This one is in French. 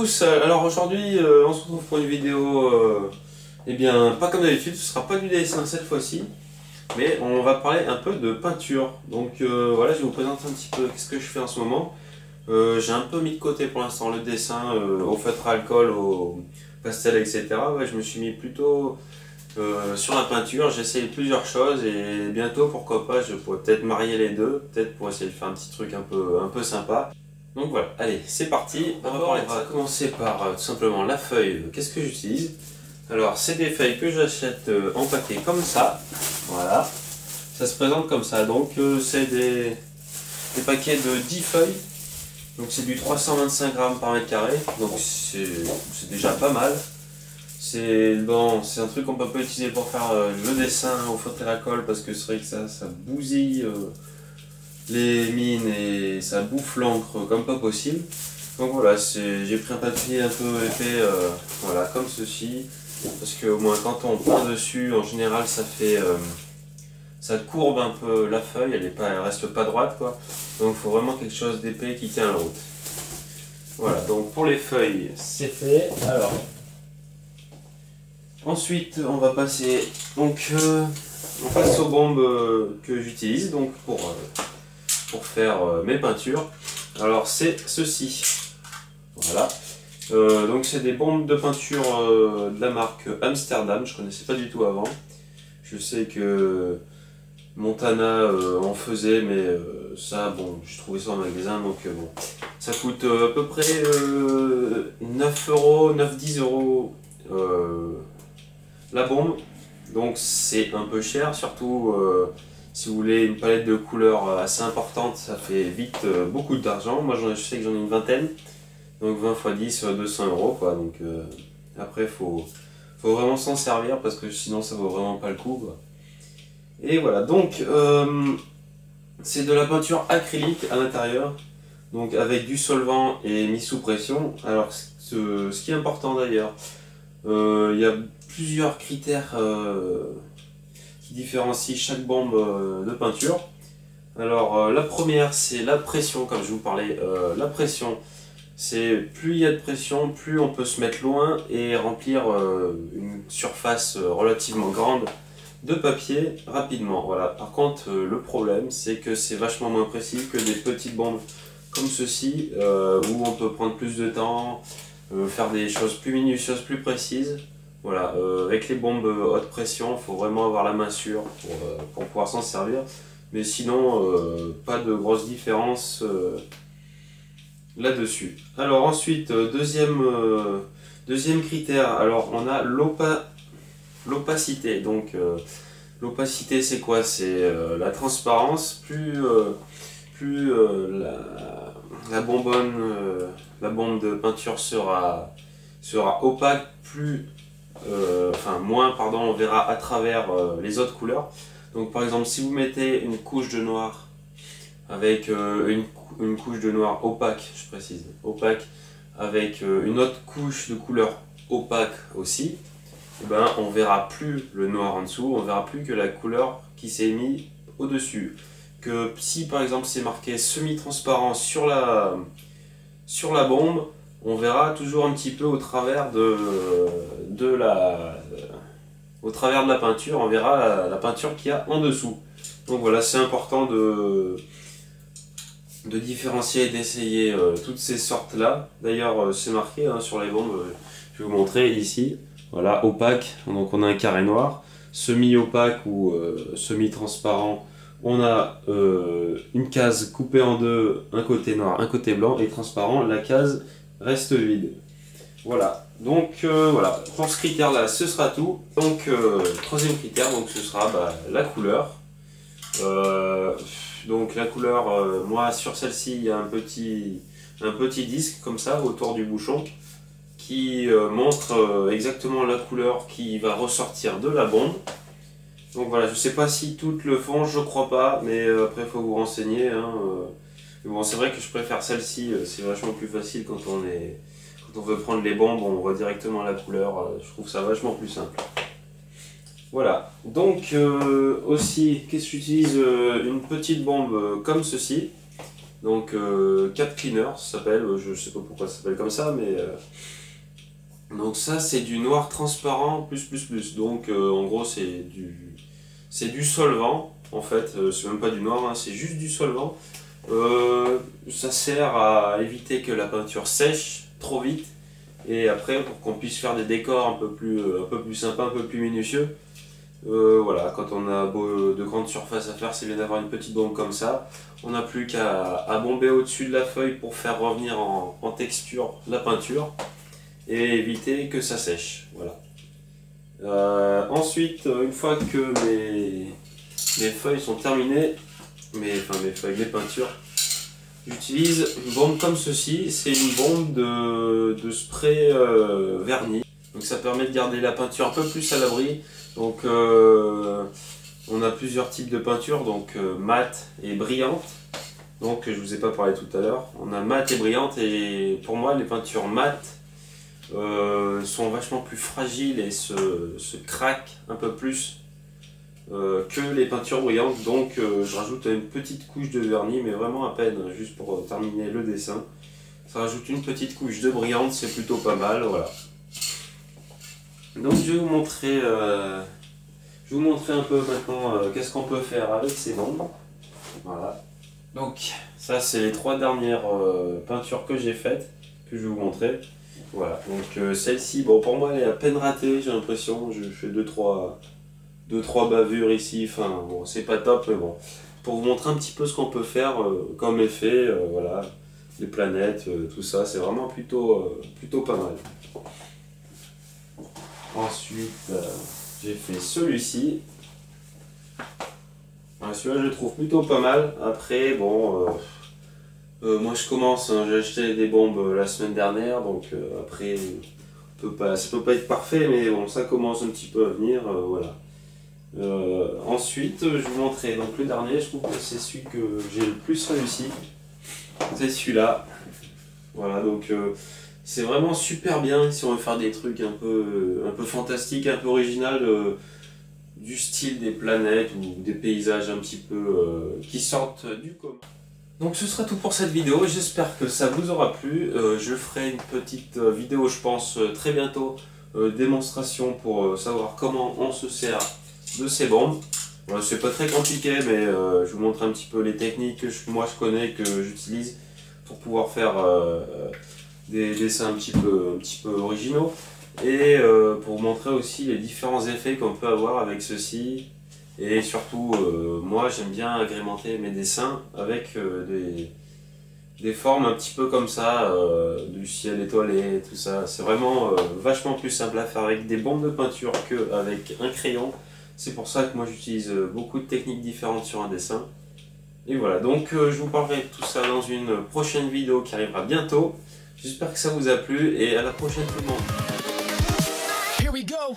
tous, alors aujourd'hui on se retrouve pour une vidéo, eh bien pas comme d'habitude, ce sera pas du dessin cette fois-ci, mais on va parler un peu de peinture. Donc voilà, je vais vous présenter un petit peu ce que je fais en ce moment. J'ai un peu mis de côté pour l'instant le dessin au feutre à alcool, au pastel, etc. Ouais, je me suis mis plutôt sur la peinture, j'ai essayé plusieurs choses et bientôt pourquoi pas je pourrais peut-être marier les deux, peut-être pour essayer de faire un petit truc un peu sympa. Donc voilà, allez, c'est parti. D'abord, on va commencer par tout simplement la feuille. Qu'est-ce que j'utilise? Alors, c'est des feuilles que j'achète en paquet comme ça. Voilà, ça se présente comme ça. Donc, c'est des paquets de 10 feuilles. Donc, c'est du 325 grammes par mètre carré. Donc, c'est déjà pas mal. C'est bon, un truc qu'on peut pas utiliser pour faire le dessin au feutre à alcool parce que c'est vrai que ça bousille les mines et ça bouffe l'encre comme pas possible. Donc voilà, j'ai pris un papier un peu épais, voilà, comme ceci, parce que au moins quand on peint dessus, en général ça fait ça courbe un peu la feuille, elle reste pas droite quoi. Donc il faut vraiment quelque chose d'épais qui tient la route. Voilà, donc pour les feuilles c'est fait. Alors ensuite on va passer, donc on passe aux bombes que j'utilise donc pour faire mes peintures. Alors c'est ceci, voilà, donc c'est des bombes de peinture de la marque Amsterdam, je connaissais pas du tout avant. Je sais que Montana en faisait, mais ça bon, j'ai trouvé ça en magasin, donc bon, ça coûte à peu près 9 euros, 9-10 euros la bombe, donc c'est un peu cher, surtout si vous voulez une palette de couleurs assez importante, ça fait vite beaucoup d'argent. Moi je sais que j'en ai une vingtaine, donc 20 x 10, 200 euros quoi. Donc après faut vraiment s'en servir parce que sinon ça vaut vraiment pas le coup quoi. Et voilà, donc c'est de la peinture acrylique à l'intérieur, donc avec du solvant et mis sous pression. Alors ce qui est important d'ailleurs, il y a plusieurs critères qui différencie chaque bombe de peinture. Alors la première c'est la pression, comme je vous parlais. La pression, c'est plus il y a de pression, plus on peut se mettre loin et remplir une surface relativement grande de papier rapidement. Voilà. Par contre le problème c'est que c'est vachement moins précis que des petites bombes comme ceci où on peut prendre plus de temps, faire des choses plus minutieuses, plus précises. Voilà, avec les bombes haute pression, il faut vraiment avoir la main sûre pour pouvoir s'en servir. Mais sinon, pas de grosse différence là-dessus. Alors ensuite, deuxième critère, alors on a l'opacité. Donc l'opacité c'est quoi? C'est la transparence. Plus la bombe de peinture sera opaque, plus moins, pardon, on verra à travers les autres couleurs. Donc par exemple si vous mettez une couche de noir avec une couche de noir opaque, je précise, opaque, avec une autre couche de couleur opaque aussi, et ben, on verra plus le noir en dessous, on verra plus que la couleur qui s'est mise au dessus. Que si par exemple c'est marqué semi-transparent sur la bombe, on verra toujours un petit peu au travers de la peinture, on verra la peinture qu'il y a en dessous. Donc voilà, c'est important de différencier et d'essayer toutes ces sortes là. D'ailleurs c'est marqué sur les bombes, je vais vous montrer ici. Voilà, opaque, donc on a un carré noir, semi-opaque ou semi-transparent, on a une case coupée en deux, un côté noir, un côté blanc, et transparent, la case reste vide. Voilà, donc voilà, pour ce critère là ce sera tout. Donc troisième critère, donc ce sera la couleur. Donc la couleur, moi sur celle-ci il y a un petit disque comme ça autour du bouchon qui montre exactement la couleur qui va ressortir de la bombe. Donc voilà, je sais pas si toutes le font, je crois pas, mais après il faut vous renseigner hein, mais bon, c'est vrai que je préfère celle-ci, c'est vachement plus facile quand on veut prendre les bombes, on voit directement la couleur, je trouve ça vachement plus simple. Voilà, donc aussi, qu'est-ce que j'utilise? Une petite bombe comme ceci. Donc Cap Cleaner ça s'appelle, je sais pas pourquoi ça s'appelle comme ça, mais donc ça c'est du noir transparent plus. Donc en gros c'est du solvant en fait, c'est même pas du noir, hein, c'est juste du solvant. Ça sert à éviter que la peinture sèche trop vite, et après pour qu'on puisse faire des décors un peu plus sympas, un peu plus minutieux. Voilà, quand on a de grandes surfaces à faire, c'est bien d'avoir une petite bombe comme ça. On n'a plus qu'à bomber au-dessus de la feuille pour faire revenir en texture la peinture et éviter que ça sèche. Voilà. Ensuite, une fois que mes feuilles sont terminées, mes peintures, j'utilise une bombe comme ceci. C'est une bombe de spray vernis. Donc ça permet de garder la peinture un peu plus à l'abri. Donc on a plusieurs types de peinture, donc mat et brillante. Donc je vous ai pas parlé tout à l'heure. On a mat et brillante, et pour moi les peintures mat sont vachement plus fragiles et se craquent un peu plus que les peintures brillantes. Donc je rajoute une petite couche de vernis, mais vraiment à peine, juste pour terminer le dessin. Ça rajoute une petite couche de brillante, c'est plutôt pas mal, voilà. Donc je vais vous montrer un peu maintenant qu'est-ce qu'on peut faire avec ces bombes. Voilà. Donc ça c'est les 3 dernières peintures que j'ai faites, que je vais vous montrer. Voilà, donc celle-ci, bon pour moi elle est à peine ratée, j'ai l'impression. Je fais 2-3 bavures ici, enfin bon c'est pas top, mais bon. Pour vous montrer un petit peu ce qu'on peut faire comme effet, voilà, les planètes, tout ça, c'est vraiment plutôt pas mal. Ensuite, j'ai fait celui-ci. Celui-là, je le trouve plutôt pas mal. Après, bon, moi je commence, hein, j'ai acheté des bombes la semaine dernière, donc après, ça peut pas être parfait, mais bon, ça commence un petit peu à venir, voilà. Ensuite, je vais vous montrer donc le dernier. Je trouve que c'est celui que j'ai le plus réussi. C'est celui-là. Voilà, donc c'est vraiment super bien si on veut faire des trucs un peu fantastiques, un peu original, du style des planètes ou des paysages un petit peu qui sortent du commun. Donc ce sera tout pour cette vidéo, j'espère que ça vous aura plu. Je ferai une petite vidéo, je pense, très bientôt, démonstration pour savoir comment on se sert de ces bombes. C'est pas très compliqué, mais je vous montre un petit peu les techniques que moi je connais, que j'utilise pour pouvoir faire des dessins un petit peu originaux, et pour vous montrer aussi les différents effets qu'on peut avoir avec ceci. Et surtout, moi j'aime bien agrémenter mes dessins avec des formes un petit peu comme ça, du ciel étoilé, tout ça. C'est vraiment vachement plus simple à faire avec des bombes de peinture qu'avec un crayon. C'est pour ça que moi j'utilise beaucoup de techniques différentes sur un dessin. Et voilà, donc je vous parlerai de tout ça dans une prochaine vidéo qui arrivera bientôt. J'espère que ça vous a plu, et à la prochaine tout le monde. Here we go.